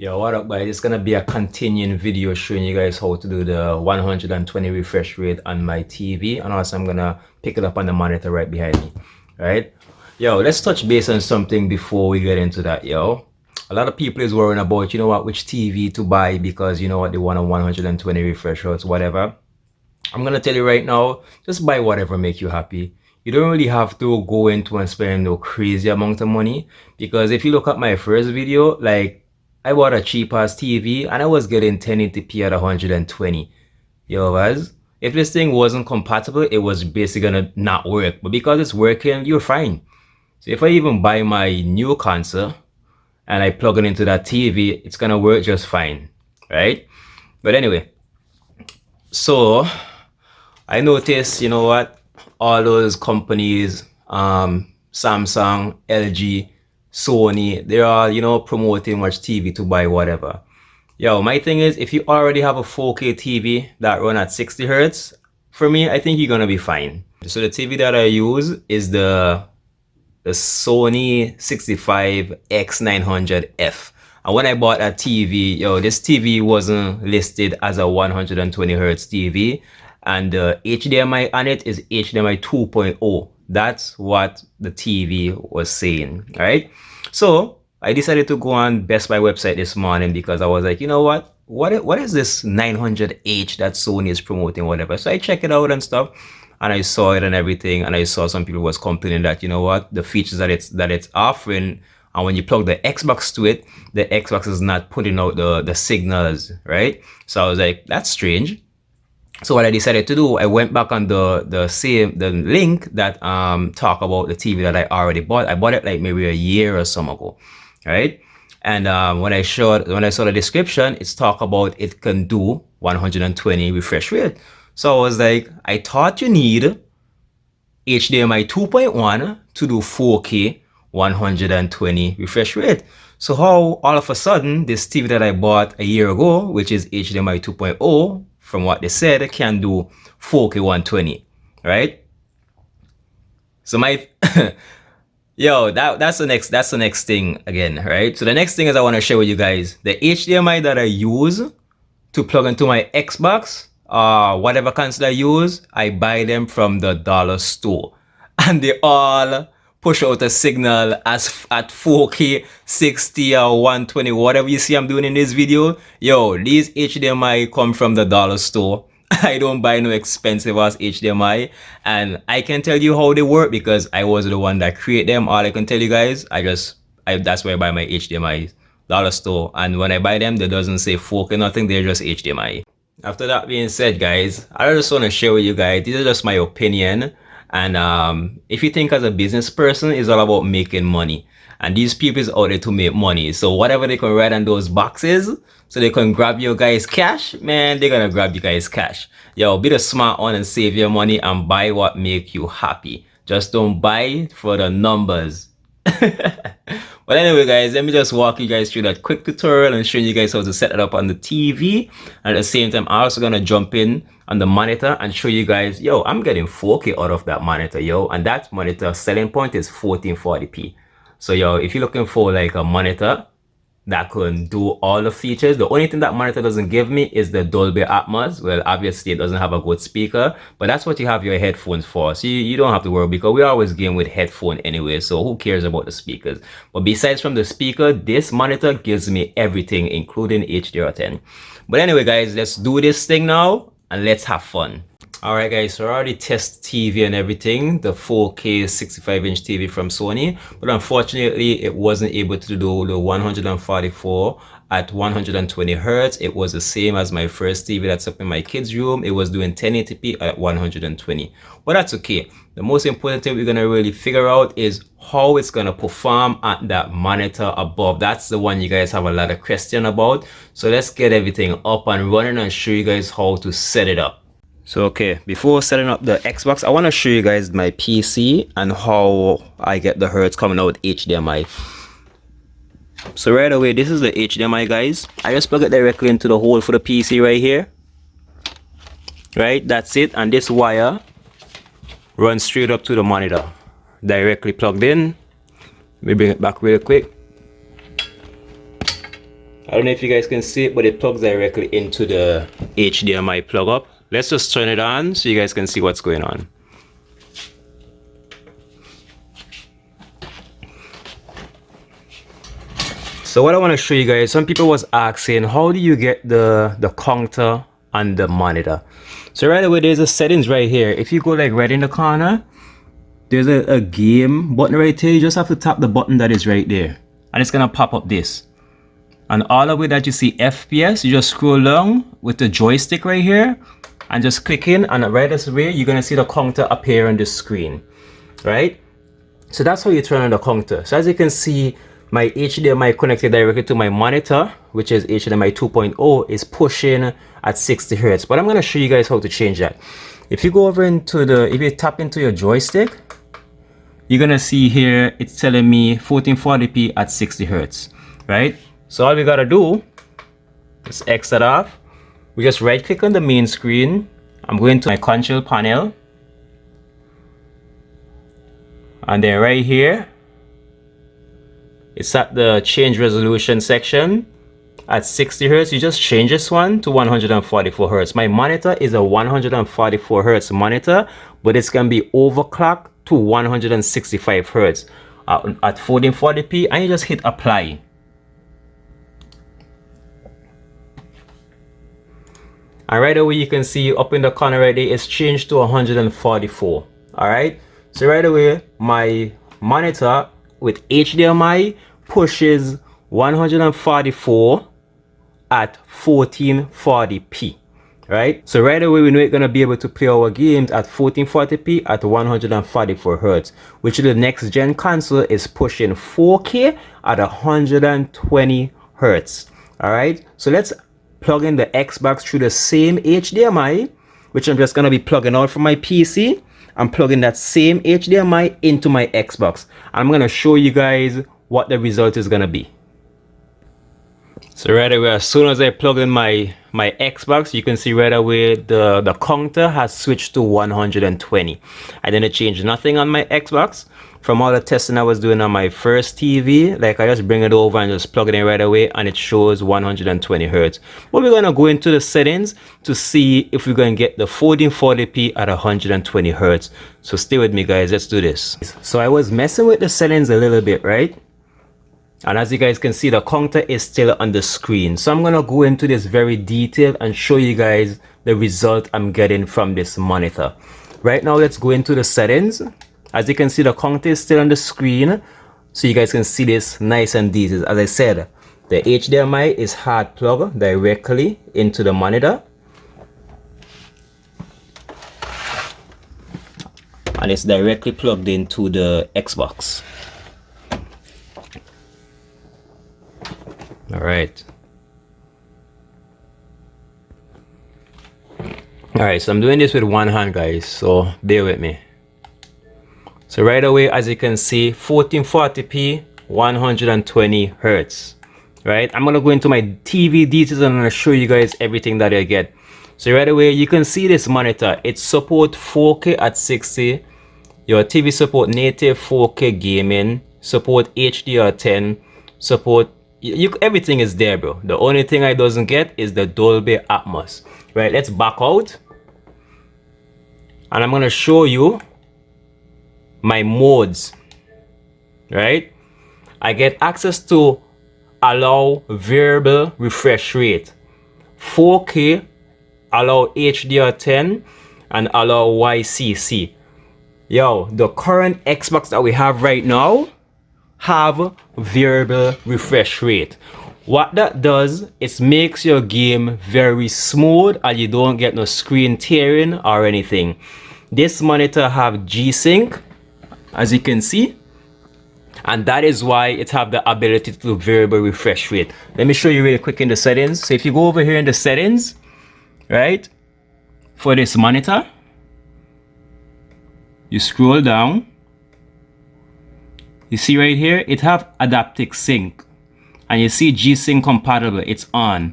Yo, what up guys? It's gonna be a continuing video showing you guys how to do the 120 refresh rate on my TV, and also I'm gonna pick it up on the monitor right behind me. Right? Yo, let's touch base on something before we get into that, yo. A lot of people is worrying about, you know what, which TV to buy because you know what, they want a 120 refresh rates, whatever. I'm gonna tell you right now, just buy whatever make you happy. You don't really have to go into and spend no crazy amount of money, because if you look at my first video, like I bought a cheap ass TV and I was getting 1080p at 120. Yo guys, if this thing wasn't compatible, it was basically gonna not work. But because it's working, you're fine. So if I even buy my new console and I plug it into that TV, it's gonna work just fine, right? But anyway, so I noticed, you know what, all those companies, Samsung, LG, Sony, they're all, you know, promoting which TV to buy, whatever. Yo, my thing is, if you already have a 4K TV that run at 60 hertz, for me, I think you're gonna be fine. So the TV that I use is the Sony 65X900F. And when I bought that TV, yo, this TV wasn't listed as a 120 hertz TV, and the HDMI on it is HDMI 2.0. That's what the TV was saying, right? So I decided to go on Best Buy website this morning because I was like, you know what is this 900H that Sony is promoting, whatever. So I checked it out and stuff, and I saw it and everything, and I saw some people was complaining that, you know what, the features that it's offering, and when you plug the Xbox to it, the Xbox is not putting out the signals, right? So I was like, that's strange. So what I decided to do, I went back on the link that talk about the TV that I already bought. I bought it like maybe a year or so ago, right? And when I saw the description, it's talk about it can do 120 refresh rate. So I was like, I thought you need HDMI 2.1 to do 4K 120 refresh rate. So how all of a sudden this TV that I bought a year ago, which is HDMI 2.0, from what they said, it can do 4K 120, right? So my yo, that's the next thing again, right? So the next thing is I want to share with you guys the HDMI that I use to plug into my Xbox, whatever console I use, I buy them from the dollar store, and they all push out a signal as at 4K 60 or 120, whatever you see I'm doing in this video. Yo, these HDMI come from the dollar store. I don't buy no expensive ass HDMI, and I can tell you how they work because I was the one that create them. All I can tell you guys, that's where I buy my HDMI, dollar store, and when I buy them, they doesn't say 4K nothing, they're just HDMI. After that being said, guys, I just want to share with you guys, this is just my opinion. And if you think as a business person, it's all about making money. And these people is out there to make money. So whatever they can write on those boxes so they can grab your guys' cash, man, they're gonna grab you guys' cash. Yo, be the smart one and save your money and buy what make you happy. Just don't buy for the numbers. But anyway, guys, let me just walk you guys through that quick tutorial and show you guys how to set it up on the TV. And at the same time, I'm also gonna jump in on the monitor and show you guys, yo, I'm getting 4K out of that monitor, yo, and that monitor selling point is 1440p. So yo, if you're looking for like a monitor that can do all the features, the only thing that monitor doesn't give me is the Dolby Atmos. Well, obviously it doesn't have a good speaker, but that's what you have your headphones for. So you don't have to worry, because we always game with headphone anyway, so who cares about the speakers? But besides from the speaker, this monitor gives me everything, including HDR10. But anyway, guys, let's do this thing now and let's have fun. Alright guys, so I already tested TV and everything, the 4K 65-inch TV from Sony, but unfortunately it wasn't able to do the 144 at 120 hertz. It was the same as my first TV that's up in my kids' room. It was doing 1080p at 120, but that's okay. The most important thing we're gonna really figure out is how it's gonna perform at that monitor above. That's the one you guys have a lot of question about. So let's get everything up and running and show you guys how to set it up. So okay, before setting up the Xbox, I want to show you guys my PC and how I get the hertz coming out with HDMI. So right away, this is the HDMI, guys. I just plug it directly into the hole for the PC right here. Right, that's it. And this wire runs straight up to the monitor, directly plugged in. Let me bring it back real quick. I don't know if you guys can see it, but it plugs directly into the HDMI plug up. Let's just turn it on so you guys can see what's going on. So what I want to show you guys, some people was asking, how do you get the counter on the monitor? So right away, there's a settings right here. If you go like right in the corner, there's a game button right here. You just have to tap the button that is right there, and it's gonna pop up this. And all the way that you see FPS, you just scroll down with the joystick right here and just click in, and right this way, you're gonna see the counter appear on the screen, right? So that's how you turn on the counter. So as you can see, my HDMI connected directly to my monitor, which is HDMI 2.0, is pushing at 60 Hz. But I'm gonna show you guys how to change that. If you go over into if you tap into your joystick, you're gonna see here, it's telling me 1440p at 60 Hz, right? So all we gotta do is exit off. We just right click on the main screen. I'm going to my control panel. And then right here, it's at the change resolution section at 60 Hz. You just change this one to 144 Hz. My monitor is a 144 Hz monitor, but it's gonna be overclocked to 165 Hz at 1440p, and you just hit apply. And right away you can see up in the corner right there, it's changed to 144. All right, so right away my monitor with HDMI pushes 144 at 1440p, right? So right away we know it's gonna be able to play our games at 1440p at 144 Hz, which the next gen console is pushing 4K at 120 Hz. All right, so let's plug in the Xbox through the same HDMI, which I'm just gonna be plugging out from my PC. I'm plugging that same HDMI into my Xbox. I'm gonna show you guys what the result is gonna be. So right away, as soon as I plug in my Xbox, you can see right away the counter has switched to 120. I didn't change nothing on my Xbox. From all the testing I was doing on my first TV, like I just bring it over and just plug it in right away, and it shows 120 Hz. But we're gonna go into the settings to see if we're gonna get the 1440p at 120 Hz. So stay with me, guys. Let's do this. So I was messing with the settings a little bit, right? And as you guys can see, the counter is still on the screen. So I'm gonna go into this very detailed and show you guys the result I'm getting from this monitor. Right now, let's go into the settings. As you can see, the counter is still on the screen, so you guys can see this nice and detailed. As I said, the HDMI is hard plugged directly into the monitor, and it's directly plugged into the Xbox. All right. So I'm doing this with one hand, guys, so bear with me. So right away, as you can see, 1440p, 120 Hz, right? I'm gonna go into my TV details and I'm gonna show you guys everything that I get. So right away, you can see this monitor. It supports 4K at 60. Your TV support native 4K gaming, support HDR10, support, everything is there, bro. The only thing I doesn't get is the Dolby Atmos, right? Let's back out. And I'm gonna show you my modes, right? I get access to allow variable refresh rate, 4K, allow HDR10, and allow YCC. Yo, the current Xbox that we have right now have variable refresh rate. What that does is makes your game very smooth and you don't get no screen tearing or anything. This monitor have G-Sync, as you can see, and that is why it have the ability to do variable refresh rate. Let me show you really quick in the settings. So if you go over here in the settings, right, for this monitor, you scroll down, you see right here it have adaptive sync, and you see G-Sync compatible, it's on.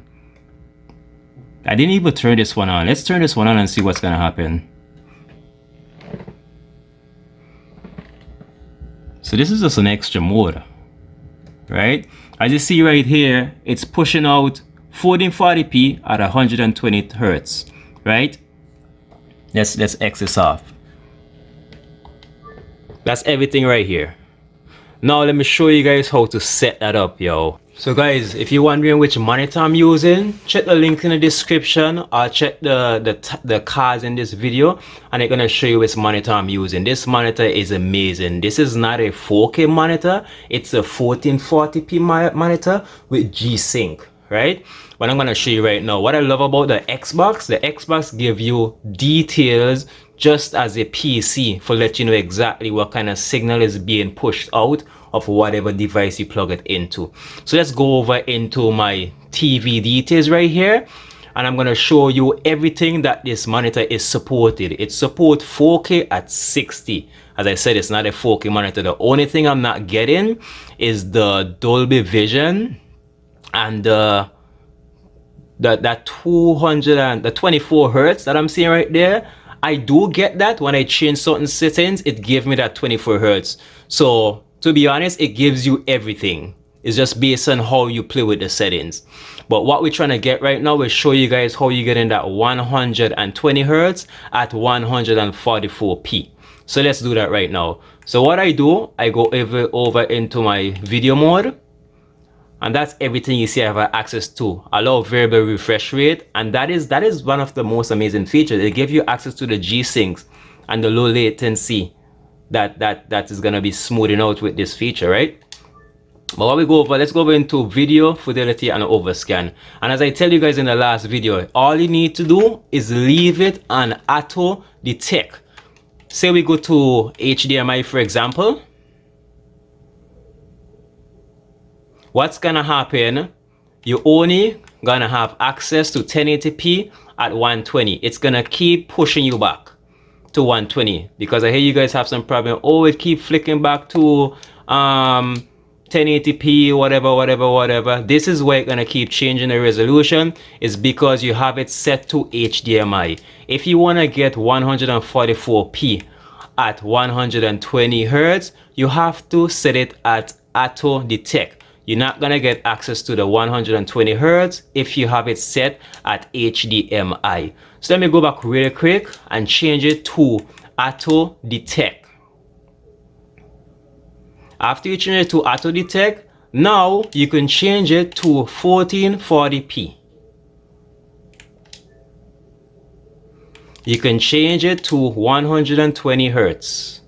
I didn't even turn this one on. Let's turn this one on and see what's gonna happen. So this is just an extra mode, right? As you see right here, it's pushing out 1440p at 120 hertz, right? Let's X this off. That's everything right here. Now let me show you guys how to set that up, yo. So guys, if you're wondering which monitor I'm using, check the link in the description or check the cards in this video, and it's gonna show you which monitor I'm using. This monitor is amazing. This is not a 4K monitor, it's a 1440p monitor with G-Sync, right? What I'm gonna show you right now. What I love about the Xbox give you details just as a PC for let you know exactly what kind of signal is being pushed out of whatever device you plug it into. So let's go over into my TV details right here, and I'm gonna show you everything that this monitor is supported. It supports 4K at 60. As I said, it's not a 4K monitor. The only thing I'm not getting is the Dolby Vision and that 24 hertz that I'm seeing right there. I do get that when I change certain settings, it gives me that 24 hertz. So to be honest, it gives you everything. It's just based on how you play with the settings. But what we're trying to get right now is show you guys how you get in that 120 hertz at 144p. So let's do that right now. So what I do, I go over into my video mode. And that's everything you see I have access to. Allow variable refresh rate, and that is one of the most amazing features. It gives you access to the G-Syncs and the low latency that is gonna be smoothing out with this feature, right? But while we go over, let's go over into video fidelity and overscan. And as I tell you guys in the last video, all you need to do is leave it on auto detect. Say we go to HDMI, for example. What's gonna happen, you only gonna have access to 1080p at 120. It's gonna keep pushing you back to 120 because I hear you guys have some problem. Oh, it keep flicking back to 1080p, whatever. This is why it's gonna keep changing the resolution, is because you have it set to HDMI. If you wanna get 144p at 120 hertz, you have to set it at auto detect. You're not gonna get access to the 120 hertz if you have it set at HDMI. So let me go back really quick and change it to auto detect. After you change it to auto detect, now you can change it to 1440p. You can change it to 120 hertz.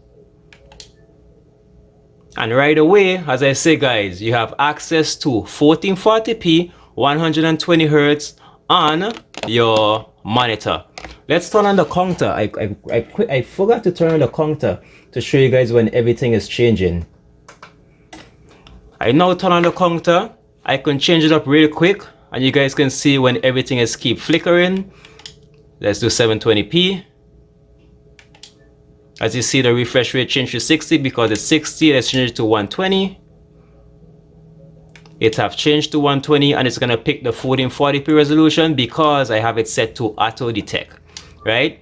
And right away, as I say guys, you have access to 1440p 120 hertz on your monitor. Let's turn on the counter. I forgot to turn on the counter to show you guys when everything is changing. I now turn on the counter. I can change it up really quick and you guys can see when everything is keep flickering. Let's do 720p. As you see, the refresh rate changed to 60 because it's 60. Let's change it to 120. It have changed to 120 and it's gonna pick the 1440p resolution because I have it set to auto detect, right?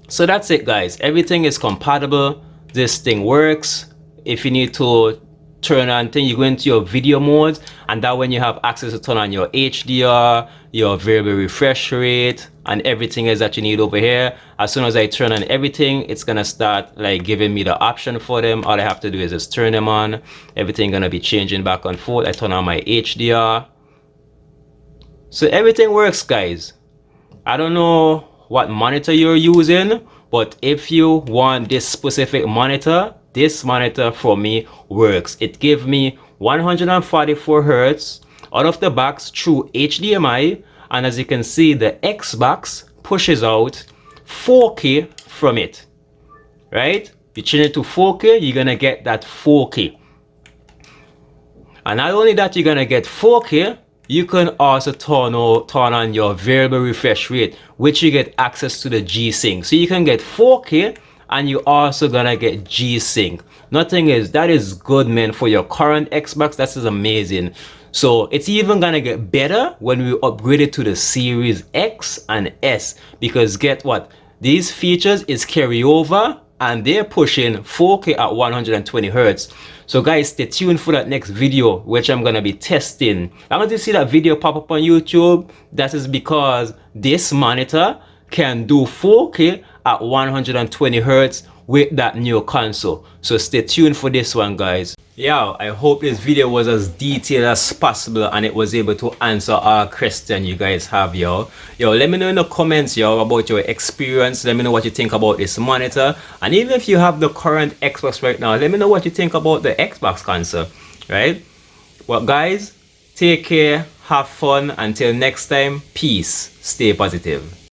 So that's it guys, everything is compatible. This thing works. If you need to turn on thing, you go into your video mode, and that when you have access to turn on your HDR, your variable refresh rate, and everything else that you need over here. As soon as I turn on everything, it's gonna start like giving me the option for them. All I have to do is just turn them on. Everything gonna be changing back and forth. I turn on my HDR. So everything works guys. I don't know what monitor you're using, but if you want this specific monitor, this monitor for me works. It gives me 144 hertz out of the box through HDMI, and as you can see, the Xbox pushes out 4K from it, right? You change it to 4K, you're gonna get that 4K. And not only that, you're gonna get 4K, you can also turn on your variable refresh rate, which you get access to the G-Sync. So you can get 4K and you also gonna get G-Sync. Nothing is, that is good, man. For your current Xbox, that is amazing. So it's even gonna get better when we upgrade it to the Series X and S, because get what, these features is carry over and they're pushing 4K at 120 hertz. So guys, stay tuned for that next video, which I'm gonna be testing. I'm going to see that video pop up on YouTube. That is because this monitor can do 4K at 120 Hz with that new console. So stay tuned for this one, guys. Yo, I hope this video was as detailed as possible and it was able to answer all questions you guys have, yo. Yo, let me know in the comments, yo, about your experience. Let me know what you think about this monitor. And even if you have the current Xbox right now, let me know what you think about the Xbox console, right? Well, guys, take care, have fun. Until next time, peace, stay positive.